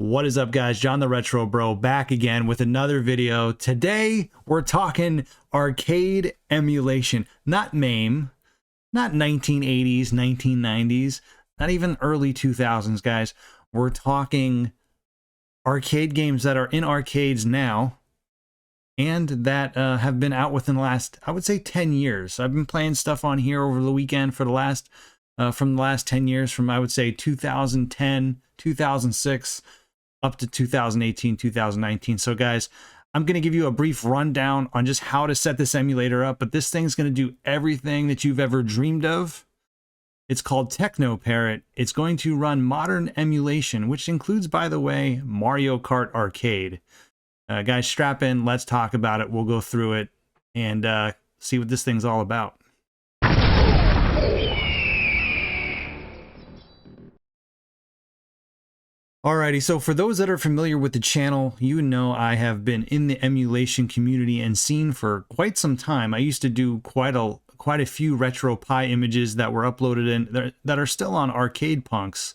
What is up, guys? John the Retro Bro back again with another video. Today we're talking arcade emulation, not MAME, not 1980s, 1990s, not even early 2000s, guys. We're talking arcade games that are in arcades now and that have been out within the last, I would say, 10 years. I've been playing stuff on here over the weekend for the last from the last 10 years, from I would say 2010, 2006 up to 2018, 2019. So guys, I'm going to give you a brief rundown on just how to set this emulator up, but this thing's going to do everything that you've ever dreamed of. It's called Teknoparrot. It's going to run modern emulation, which includes, by the way, Mario Kart Arcade. Guys, strap in. Let's talk about it. We'll go through it and see what this thing's all about. Alrighty, so for those that are familiar with the channel, you know I have been in the emulation community and scene for quite some time. I used to do quite a few RetroPie images that were uploaded in that are still on Arcade Punks.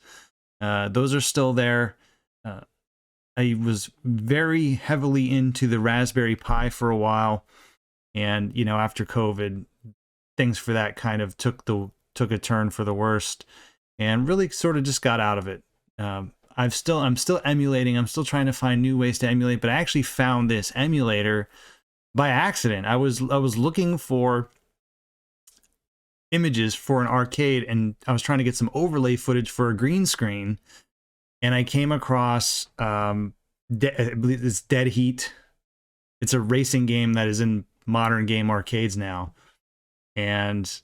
Those are still there. I was very heavily into the Raspberry Pi for a while, and you know, after COVID, things for that kind of took a turn for the worst, and really sort of just got out of it. I'm still emulating. I'm still trying to find new ways to emulate, but I actually found this emulator by accident. I was looking for images for an arcade, and I was trying to get some overlay footage for a green screen, and I came across I believe it's Dead Heat. It's a racing game that is in modern game arcades now, and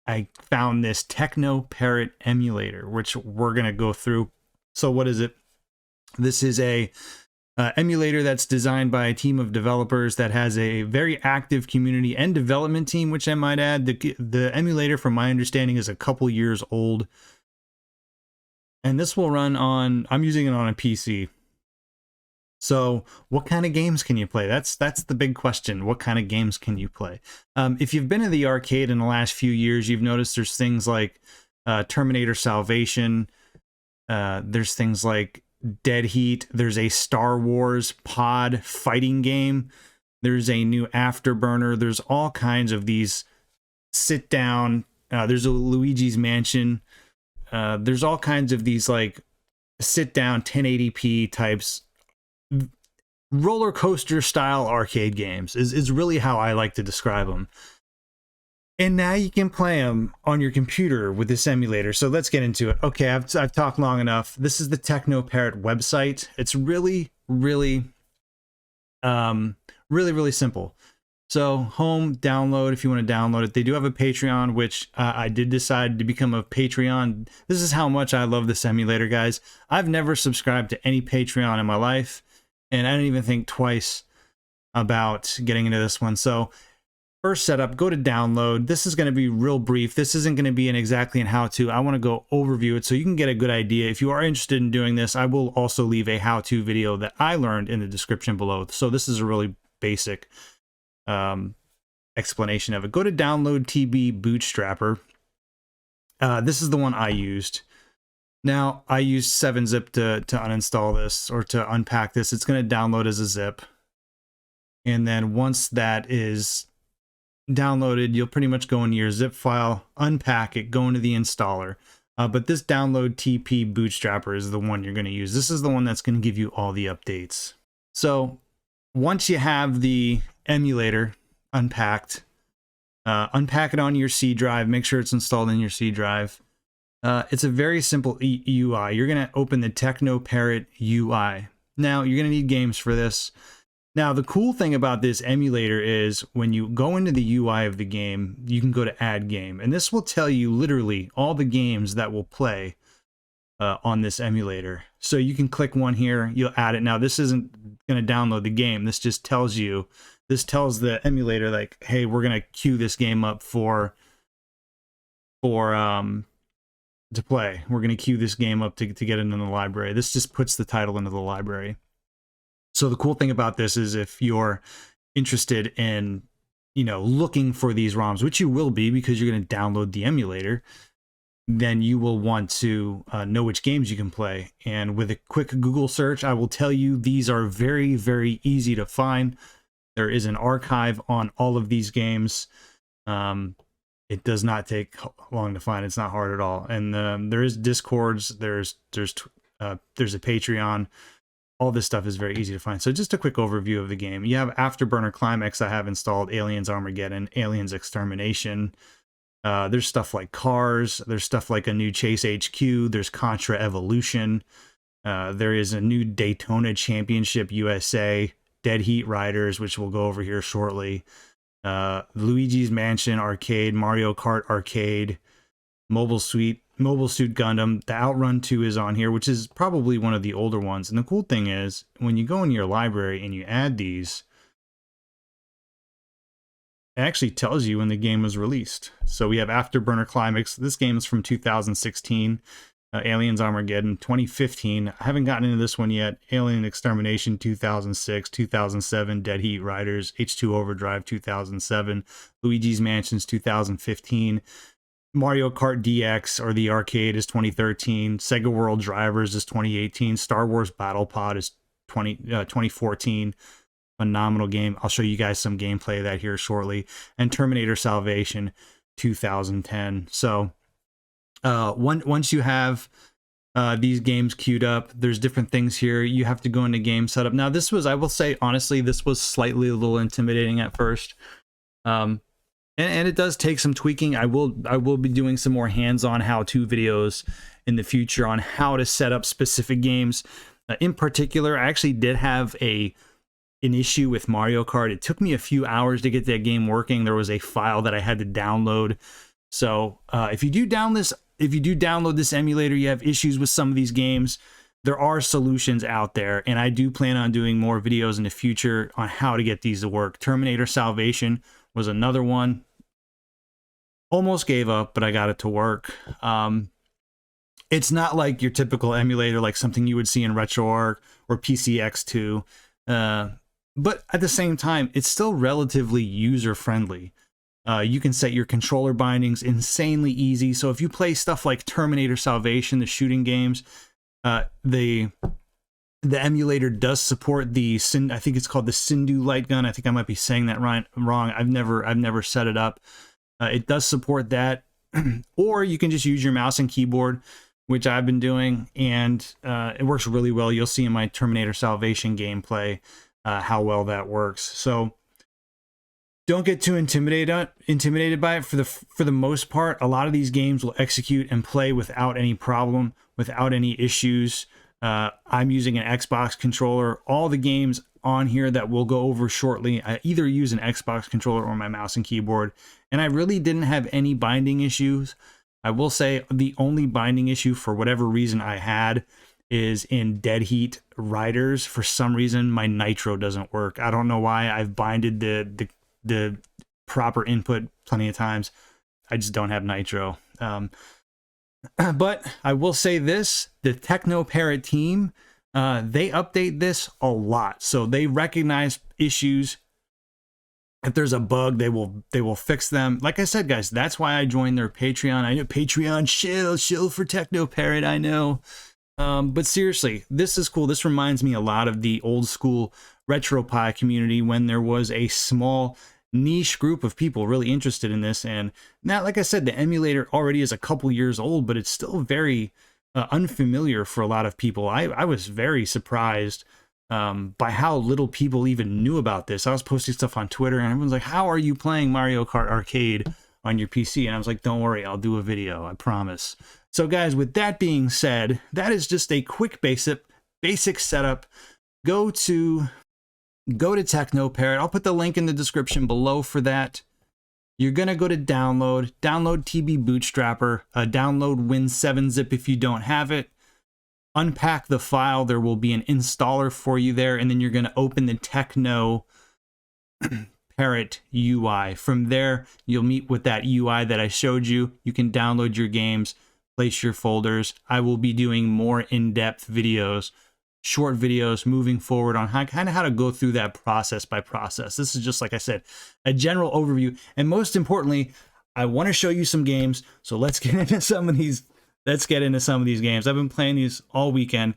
I found this Teknoparrot emulator, which we're gonna go through. So what is it? This is a emulator that's designed by a team of developers that has a very active community and development team, which I might add. The emulator, from my understanding, is a couple years old. And this will run on, I'm using it on a PC. So what kind of games can you play? That's the big question. What kind of games can you play? If you've been to the arcade in the last few years, you've noticed there's things like Terminator Salvation. There's things like Dead Heat. There's a Star Wars pod fighting game. There's a new Afterburner. There's all kinds of these sit down. There's a Luigi's Mansion. There's all kinds of these like sit down 1080p types, roller coaster style arcade games is really how I like to describe them. And now you can play them on your computer with this emulator. So let's get into it. Okay, I've talked long enough. This is the Teknoparrot website. It's really simple. So home, download if you want to download it. They do have a Patreon, which I did decide to become a Patreon. This is how much I love this emulator, guys. I've never subscribed to any Patreon in my life, and I didn't even think twice about getting into this one. So first setup, go to download. This is going to be real brief. This isn't going to be exactly an how-to. I want to go overview it so you can get a good idea. If you are interested in doing this, I will also leave a how-to video that I learned in the description below. So this is a really basic explanation of it. Go to download TB Bootstrapper. This is the one I used. Now, I used 7-zip to uninstall this or to unpack this. It's going to download as a zip. And then once that is downloaded, you'll pretty much go into your zip file, unpack it, go into the installer. But this download TP Bootstrapper is the one you're going to use. This is the one that's going to give you all the updates. So once you have the emulator unpacked, unpack it on your C drive. Make sure it's installed in your C drive. It's a very simple UI. You're going to open the Teknoparrot UI. Now, you're going to need games for this. Now, the cool thing about this emulator is when you go into the UI of the game, you can go to Add Game. And this will tell you literally all the games that will play on this emulator. So you can click one here, you'll add it. Now, this isn't going to download the game. This just tells you, this tells the emulator like, hey, we're going to queue this game up to play. We're going to queue this game up to get it into the library. This just puts the title into the library. So the cool thing about this is if you're interested in, you know, looking for these ROMs, which you will be because you're going to download the emulator, then you will want to know which games you can play. And with a quick Google search, I will tell you these are very, very easy to find. There is an archive on all of these games. It does not take long to find. It's not hard at all. And there is Discords. There's a Patreon. All this stuff is very easy to find. So just a quick overview of the game. You have Afterburner Climax. I have installed Aliens Armageddon, Aliens Extermination. There's stuff like Cars. There's stuff like a new Chase HQ. There's Contra Evolution. There is a new Daytona Championship USA. Dead Heat Riders, which we'll go over here shortly. Luigi's Mansion Arcade, Mario Kart Arcade, Mobile Suit Gundam. The Outrun 2 is on here, which is probably one of the older ones. And the cool thing is, when you go in your library and you add these, it actually tells you when the game was released. So we have Afterburner Climax. This game is from 2016. Aliens Armageddon 2015. I haven't gotten into this one yet. Alien Extermination 2006, 2007. Dead Heat Riders, H2 Overdrive 2007. Luigi's Mansions 2015. Mario Kart DX, or the arcade, is 2013. Sega World Drivers is 2018. Star Wars Battle Pod is 2014. Phenomenal game. I'll show you guys some gameplay of that here shortly. And Terminator Salvation 2010. So once you have these games queued up, there's different things here. You have to go into game setup. Now this was, I will say honestly, this was slightly a little intimidating at first. And it does take some tweaking. I will be doing some more hands-on how-to videos in the future on how to set up specific games. In particular, I actually did have an issue with Mario Kart. It took me a few hours to get that game working. There was a file that I had to download. So if you do download this emulator, you have issues with some of these games, there are solutions out there, and I do plan on doing more videos in the future on how to get these to work. Terminator Salvation was another one. Almost gave up, but I got it to work. It's not like your typical emulator, like something you would see in RetroArch or PCX2. But at the same time, it's still relatively user-friendly. You can set your controller bindings insanely easy. So if you play stuff like Terminator Salvation, the shooting games, the emulator does support the I think it's called the Sindu light gun. I think I might be saying that wrong. I've never set it up. It does support that, or you can just use your mouse and keyboard, which I've been doing, and it works really well. You'll see in my Terminator Salvation gameplay how well that works. So don't get too intimidated by it. For the most part, a lot of these games will execute and play without any problem, without any issues. I'm using an Xbox controller. All the games on here that we'll go over shortly, I either use an Xbox controller or my mouse and keyboard, and I really didn't have any binding issues. I will say the only binding issue, for whatever reason I had, is in Dead Heat Riders. For some reason, my nitro doesn't work. I don't know why. I've binded the proper input plenty of times. I just don't have nitro. But I will say this, the Teknoparrot team, they update this a lot. So they recognize issues. If there's a bug, they will fix them. Like I said, guys, that's why I joined their Patreon. I know Patreon shill for Teknoparrot, I know. But seriously, this is cool. This reminds me a lot of the old school RetroPie community when there was a small niche group of people really interested in this. And now, like I said, the emulator already is a couple years old, but it's still very unfamiliar for a lot of people. I was very surprised by how little people even knew about this. I was posting stuff on Twitter and everyone's like, how are you playing Mario Kart Arcade on your PC? And I was like, don't worry, I'll do a video, I promise. So guys, with that being said, that is just a quick basic setup. Go to Teknoparrot. I'll put the link in the description below for that. You're going to go to download TB Bootstrapper, download Win7-zip if you don't have it. Unpack the file. There will be an installer for you there, and then you're going to open the Teknoparrot UI. From there, you'll meet with that UI that I showed you. You can download your games, place your folders. I will be doing more in-depth videos, short videos moving forward on how to go through that process by process. This is just, like I said, a general overview. And most importantly, I want to show you some games, so let's get into some of these. Let's get into some of these games. I've been playing these all weekend.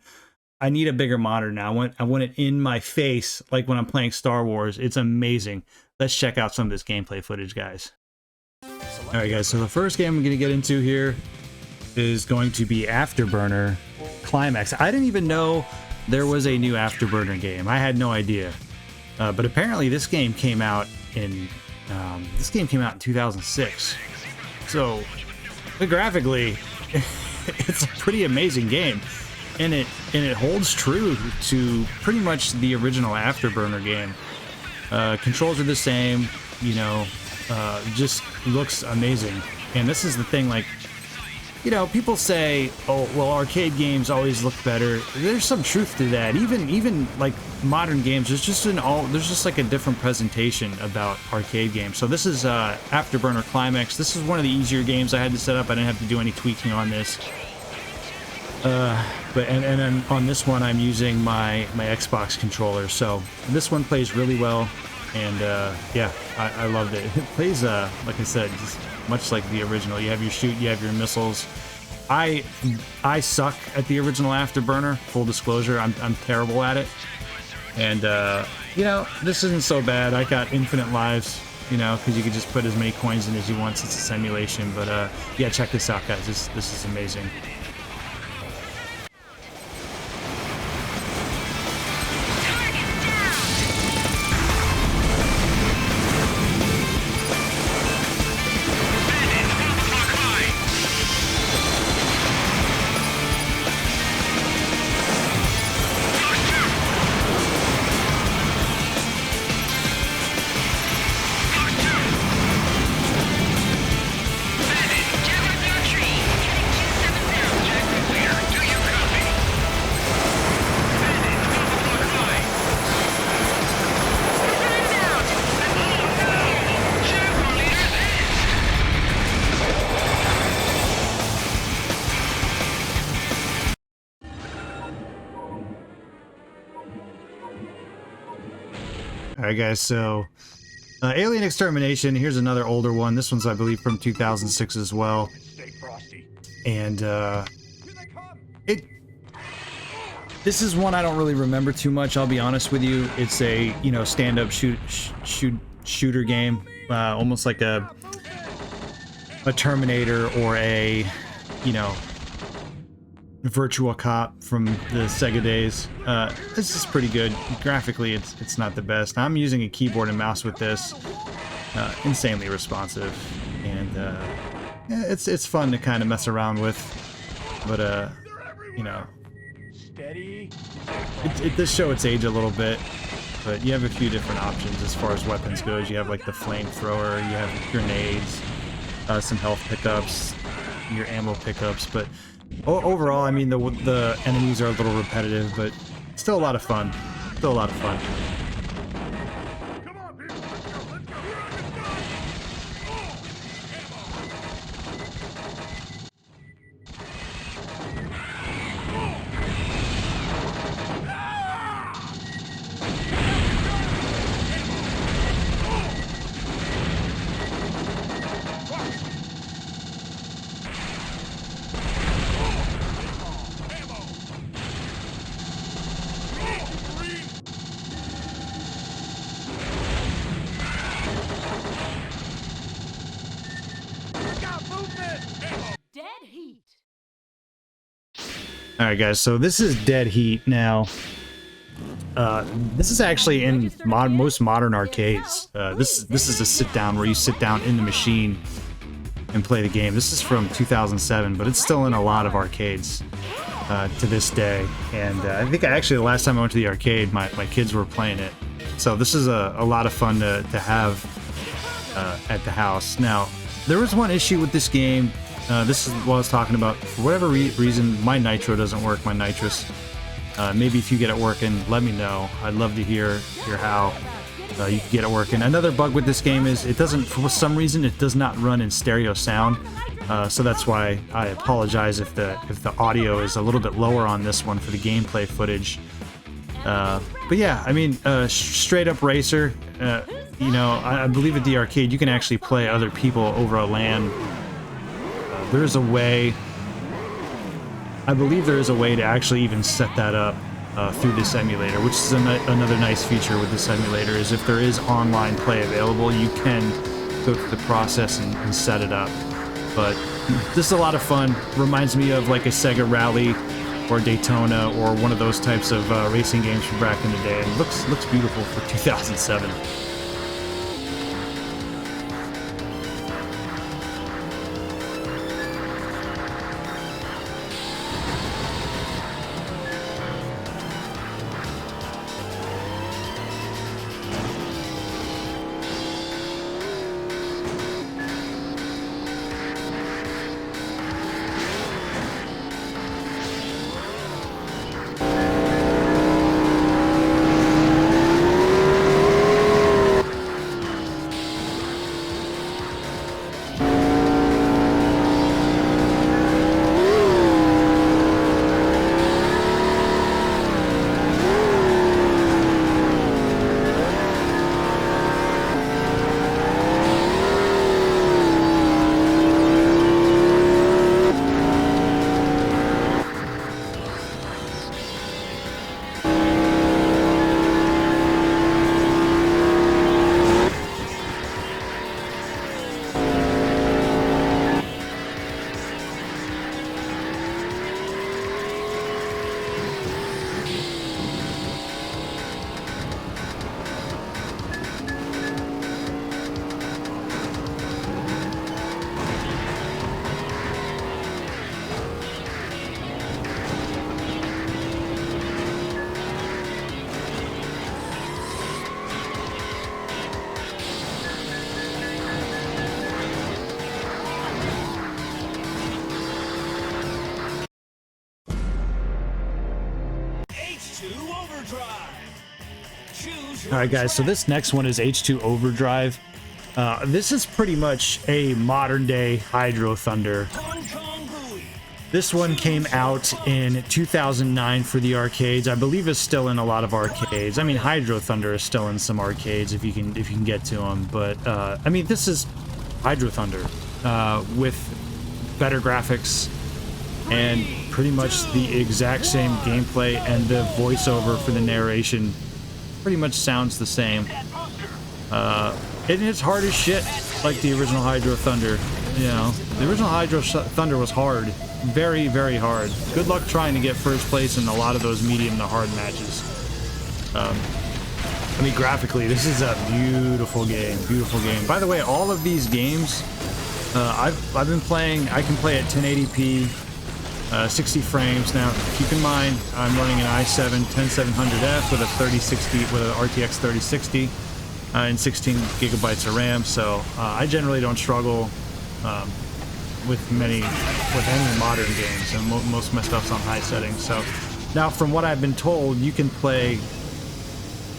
I need a bigger monitor now. I want it in my face, like when I'm playing Star Wars. It's amazing. Let's check out some of this gameplay footage, guys. All right, guys. So the first game I'm going to get into here is going to be Afterburner Climax. I didn't even know there was a new Afterburner game. I had no idea. But apparently this game came out in 2006. So graphically, it's a pretty amazing game, and it holds true to pretty much the original Afterburner game. Controls are the same, you know, just looks amazing. And this is the thing, like, you know, people say, oh, well, arcade games always look better. There's some truth to that. Even like modern games, there's just like a different presentation about arcade games. So this is Afterburner Climax. This is one of the easier games I had to set up. I didn't have to do any tweaking on this. But then on this one, I'm using my Xbox controller. So this one plays really well, and yeah, I loved it. It plays like I said, just much like the original. You have your shoot, you have your missiles. I suck at the original Afterburner. Full disclosure, I'm terrible at it. And you know, this isn't so bad. I got infinite lives, you know, because you could just put as many coins in as you want since it's a simulation. But yeah, check this out, guys. This is amazing. Alright guys, so Alien Extermination, here's another older one. This one's, I believe, from 2006 as well. And this is one I don't really remember too much, I'll be honest with you. It's a, you know, stand-up shooter game, almost like a Terminator or a, you know, Virtua Cop from the Sega days. This is pretty good. Graphically, it's not the best. I'm using a keyboard and mouse with this. Insanely responsive, and yeah, it's fun to kind of mess around with. But you know, it does show its age a little bit. But you have a few different options as far as weapons goes. You have like the flamethrower, you have grenades, some health pickups, your ammo pickups, but overall, I mean, the enemies are a little repetitive, but still a lot of fun. Still a lot of fun. Alright guys, so this is Dead Heat now. This is actually in most modern arcades. This is a sit-down where you sit down in the machine and play the game. This is from 2007, but it's still in a lot of arcades to this day. And I think actually the last time I went to the arcade, my kids were playing it. So this is a lot of fun to have at the house. Now, there was one issue with this game. This is what I was talking about. For whatever reason, my nitro doesn't work, my nitrous. Maybe if you get it working, let me know. I'd love to hear how you can get it working. Another bug with this game is it doesn't, for some reason, it does not run in stereo sound. So that's why I apologize if the audio is a little bit lower on this one for the gameplay footage. But yeah, I mean, straight up racer. You know, I believe at the arcade you can actually play other people over a LAN. There's a way. I believe there is a way to actually even set that up through this emulator, which is another nice feature with this emulator, is if there is online play available, you can go through the process and set it up. But this is a lot of fun. Reminds me of like a Sega Rally or Daytona or one of those types of racing games from back in the day. And looks beautiful for 2007. All right, guys, so this next one is H2 Overdrive. This is pretty much a modern-day Hydro Thunder. This one came out in 2009 for the arcades. I believe it's still in a lot of arcades. I mean, Hydro Thunder is still in some arcades if you can get to them. But I mean, this is Hydro Thunder with better graphics and pretty much the exact same gameplay, and the voiceover for the narration pretty much sounds the same. And it's hard as shit, like the original Hydro Thunder. You know, the original Hydro Thunder was hard. Very, very hard. Good luck trying to get first place in a lot of those medium to hard matches. I mean, graphically, this is a beautiful game. Beautiful game. By the way, all of these games, I've been playing. I can play at 1080p, 60 frames. Now, keep in mind, I'm running an i7 10700F with a 3060 with an RTX 3060 and 16 gigabytes of RAM. So I generally don't struggle with any modern games, and most of my stuff's on high settings. So now, from what I've been told, you can play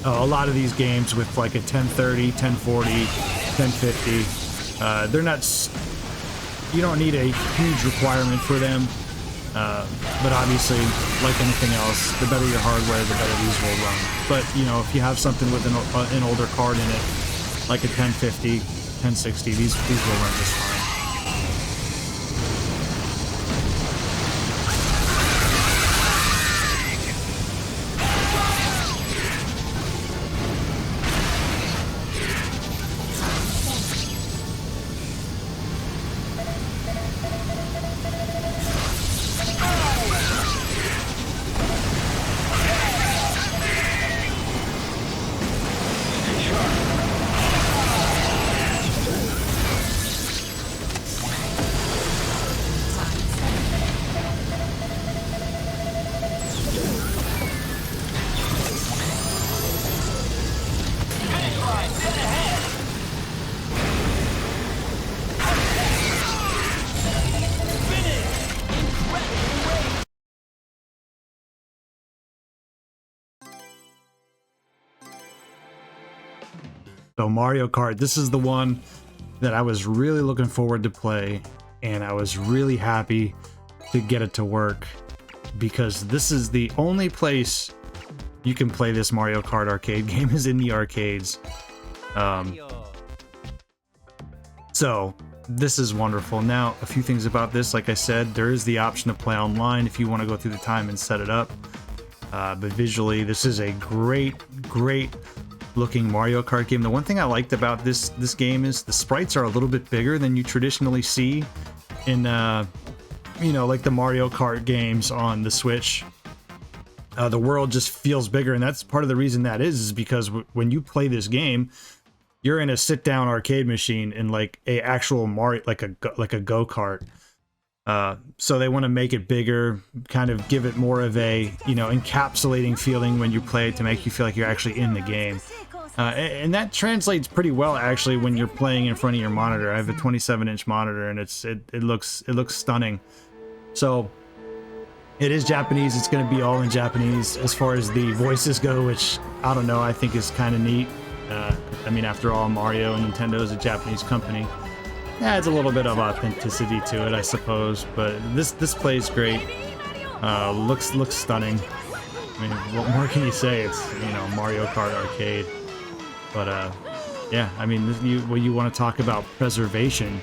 a lot of these games with like a 1030, 1040, 1050. They're not. You don't need a huge requirement for them. But obviously, like anything else, the better your hardware, the better these will run. But, you know, if you have something with an older card in it, like a 1050, 1060, these will run just fine. So Mario Kart, this is the one that I was really looking forward to play, and I was really happy to get it to work, because this is the only place you can play this Mario Kart arcade game is in the arcades. So this is wonderful. Now, a few things about this. Like I said, there is the option to play online if you want to go through the time and set it up. But visually, this is a great looking Mario Kart game. The one thing I liked about this game is the sprites are a little bit bigger than you traditionally see in you know, like the Mario Kart games on the Switch. The world just feels bigger, and that's part of the reason that is because when you play this game, you're in a sit-down arcade machine in like a actual Mario, like a go-kart. So they want to make it bigger, kind of give it more of a, you know, encapsulating feeling when you play it to make you feel like you're actually in the game. And that translates pretty well actually when you're playing in front of your monitor. I have a 27-inch monitor, and it looks stunning. So it is Japanese. It's going to be all in Japanese as far as the voices go, which I don't know. I think is kind of neat. I mean, after all, Mario and Nintendo is a Japanese company. Yeah, it's a little bit of authenticity to it, I suppose. But this plays great. Looks stunning. I mean, what more can you say? It's, you know, Mario Kart arcade. But yeah, I mean, when you want to talk about preservation,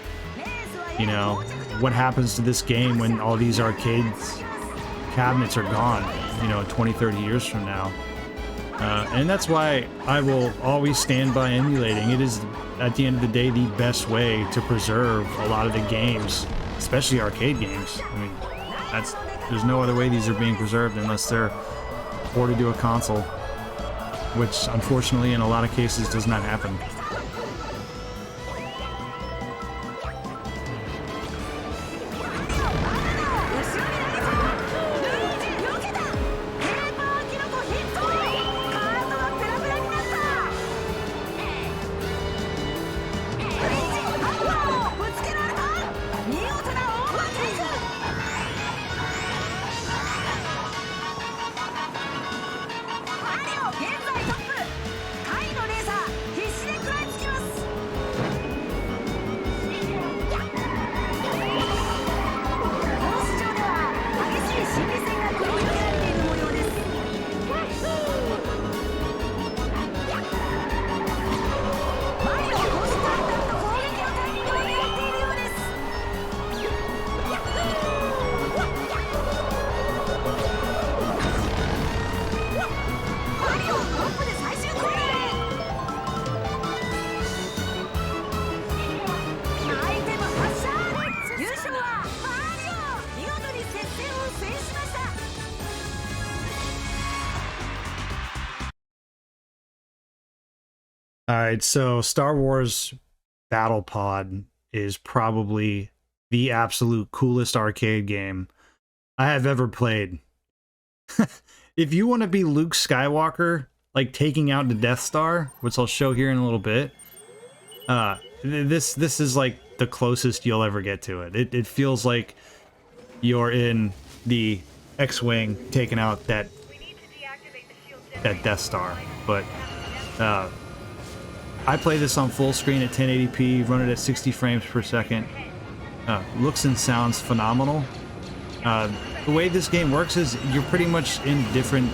you know, what happens to this game when all these arcade cabinets are gone, you know, 20, 30 years from now? And that's why I will always stand by emulating. It is, at the end of the day, the best way to preserve a lot of the games, especially arcade games. I mean, there's no other way these are being preserved unless they're ported to a console, which unfortunately in a lot of cases does not happen. Alright, so Star Wars Battle Pod is probably the absolute coolest arcade game I have ever played. If you want to be Luke Skywalker, like taking out the Death Star, which I'll show here in a little bit, this is like the closest you'll ever get to it. It feels like you're in the X-Wing taking out that Death Star, but I play this on full screen at 1080p, run it at 60 frames per second. Looks and sounds phenomenal. The way this game works is you're pretty much in different...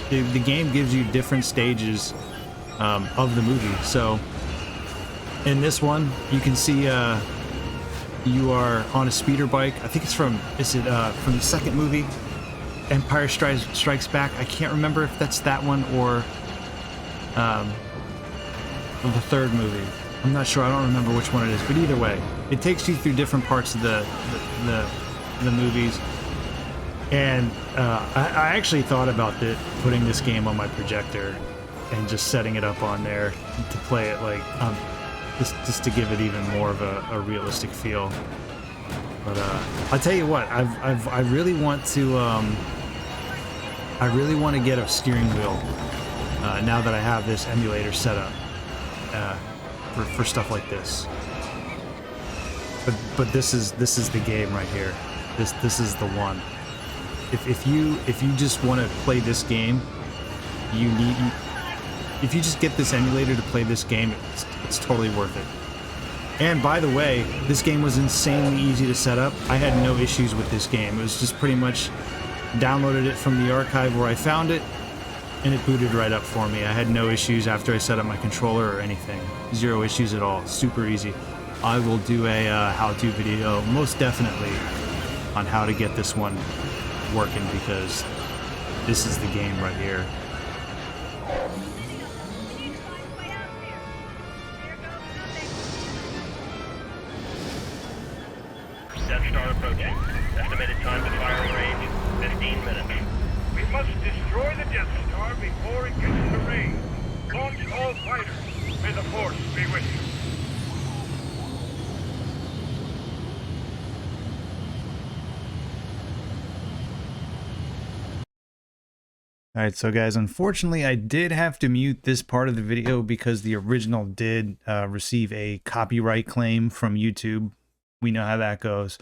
The game gives you different stages of the movie. So in this one, you can see you are on a speeder bike. I think it's from the second movie, Empire Strikes Back. I can't remember if that's that one or the third movie. I'm not sure. I don't remember which one it is. But either way, it takes you through different parts of the movies. And I actually thought about putting this game on my projector and just setting it up on there to play it like just to give it even more of a realistic feel. But I'll tell you what, I really want to get a steering wheel now that I have this emulator set up for stuff like this. But this is the game right here. This is the one. If you just want to play this game, if you just get this emulator to play this game, it's totally worth it. And by the way, this game was insanely easy to set up. I had no issues with this game. It was just pretty much downloaded it from the archive where I found it, and it booted right up for me. I had no issues after I set up my controller or anything. Zero issues at all. Super easy. I will do a how-to video, most definitely, on how to get this one working, because this is the game right here. Death Star approaching. Estimated time to firing range, 15 minutes. We must destroy the Death Star before it gets to range. Launch all fighters. May the Force be with you. Alright, so guys, unfortunately I did have to mute this part of the video because the original did receive a copyright claim from YouTube. We know how that goes.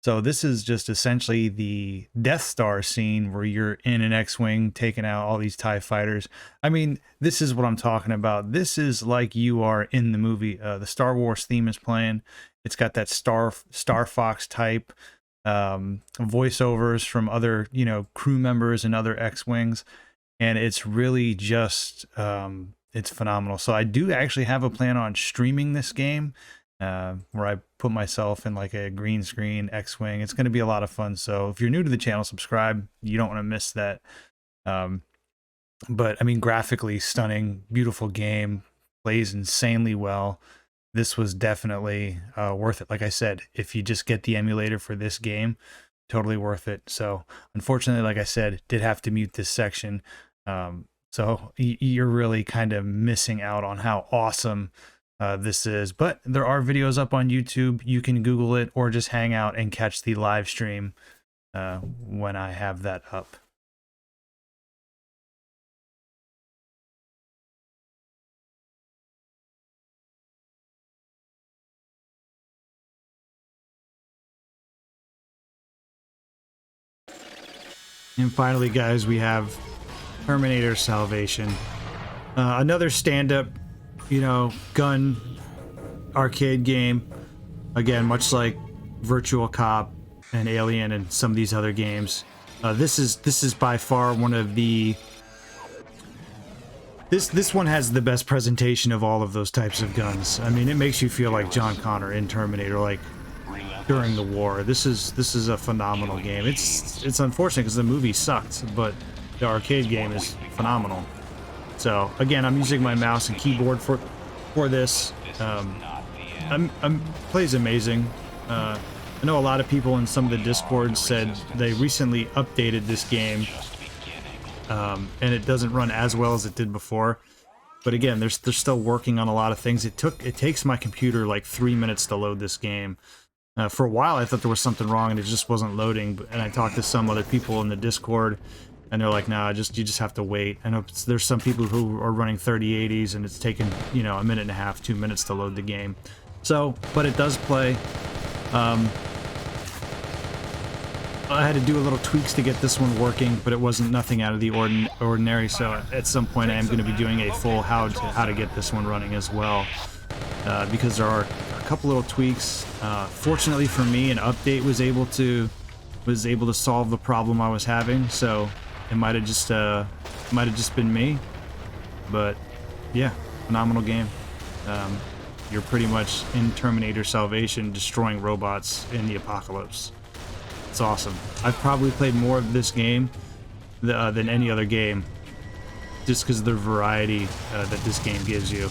So this is just essentially the Death Star scene where you're in an X-Wing taking out all these TIE fighters. I mean, this is what I'm talking about. This is like you are in the movie. The Star Wars theme is playing. It's got that Star Fox type voiceovers from other, you know, crew members and other X-Wings. And it's really just, it's phenomenal. So I do actually have a plan on streaming this game. Where I put myself in like a green screen X-Wing. It's going to be a lot of fun. So if you're new to the channel, subscribe. You don't want to miss that. But I mean, graphically stunning, beautiful game, plays insanely well. This was definitely worth it. Like I said, if you just get the emulator for this game, totally worth it. So unfortunately, like I said, did have to mute this section. So you're really kind of missing out on how awesome this is, but there are videos up on YouTube. You can Google it or just hang out and catch the live stream when I have that up. And finally, guys, we have Terminator Salvation. Another stand-up, you know, gun arcade game. Again, much like Virtual Cop and Alien and some of these other games. This is by far one of the... This one has the best presentation of all of those types of guns. I mean, it makes you feel like John Connor in Terminator, like during the war. This is a phenomenal game. It's unfortunate because the movie sucked, but the arcade game is phenomenal. So again, I'm using my mouse and keyboard for this. Plays amazing. I know a lot of people in some of the Discord said they recently updated this game, and it doesn't run as well as it did before. But again, they're still working on a lot of things. It takes my computer like 3 minutes to load this game. For a while, I thought there was something wrong and it just wasn't loading. And I talked to some other people in the Discord, and they're like, "Nah, you just have to wait." I know there's some people who are running 3080s, and it's taken, you know, a minute and a half, 2 minutes to load the game. So, but it does play. I had to do a little tweaks to get this one working, but it wasn't nothing out of the ordinary. So at some point, I am going to be doing a full how to get this one running as well, because there are a couple little tweaks. Fortunately for me, an update was able to solve the problem I was having. So it might have just been me, but yeah, phenomenal game. You're pretty much in Terminator Salvation, destroying robots in the apocalypse. It's awesome. I've probably played more of this game than any other game, just because of the variety that this game gives you.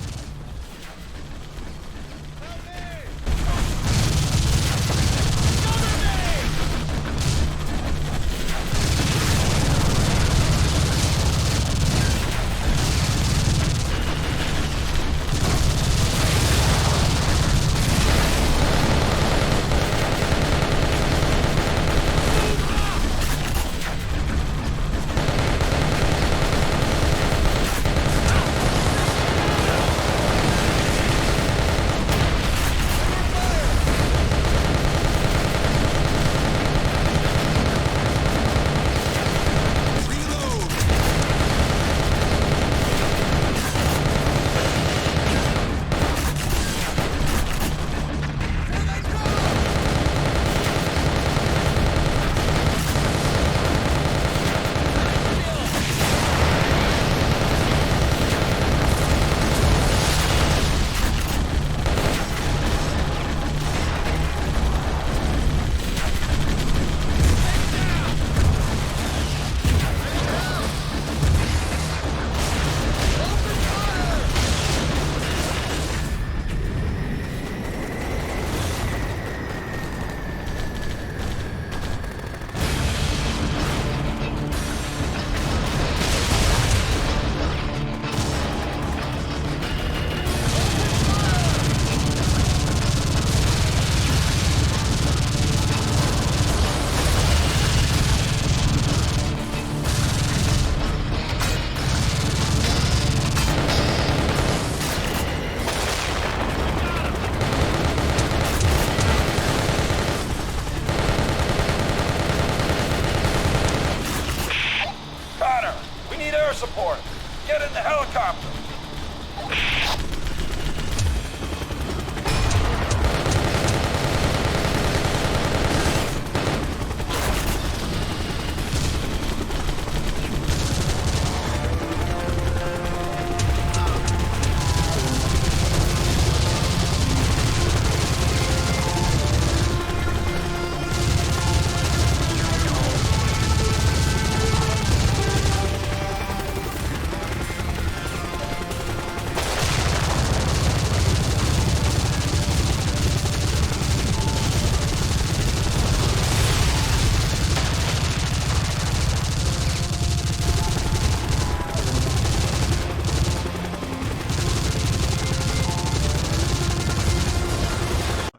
get in the helicopter.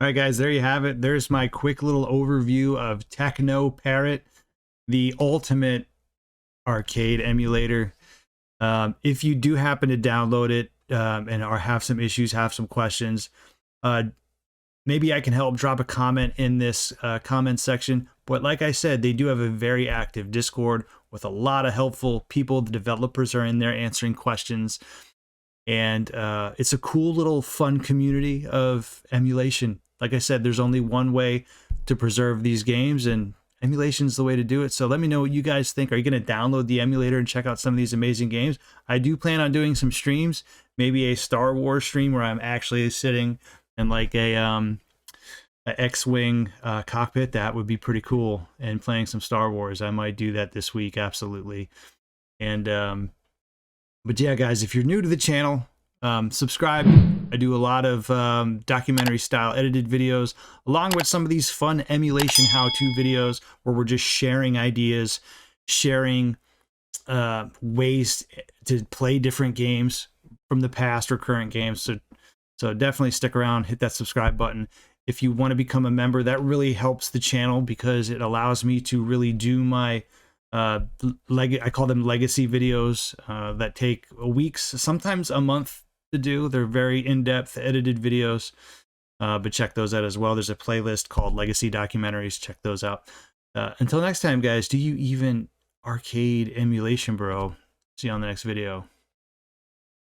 All right, guys, there you have it. There's my quick little overview of Teknoparrot, the ultimate arcade emulator. If you do happen to download it and have some issues, have some questions, maybe I can help. Drop a comment in this comment section. But like I said, they do have a very active Discord with a lot of helpful people. The developers are in there answering questions. And it's a cool little fun community of emulation. Like I said, there's only one way to preserve these games, and emulation is the way to do it. So let me know what you guys think. Are you going to download the emulator and check out some of these amazing games? I do plan on doing some streams, maybe a Star Wars stream where I'm actually sitting in like a X-Wing cockpit. That would be pretty cool. And playing some Star Wars. I might do that this week, absolutely. And but yeah, guys, if you're new to the channel, subscribe. I do a lot of documentary style edited videos, along with some of these fun emulation how-to videos where we're just sharing ideas, sharing ways to play different games from the past or current games. So definitely stick around, hit that subscribe button. If you want to become a member, that really helps the channel because it allows me to really do my I call them legacy videos that take weeks, sometimes a month to do. They're very in-depth edited videos, but check those out as well. There's a playlist called Legacy Documentaries. Check those out. Until next time, guys, do you even arcade emulation, bro? See you on the next video.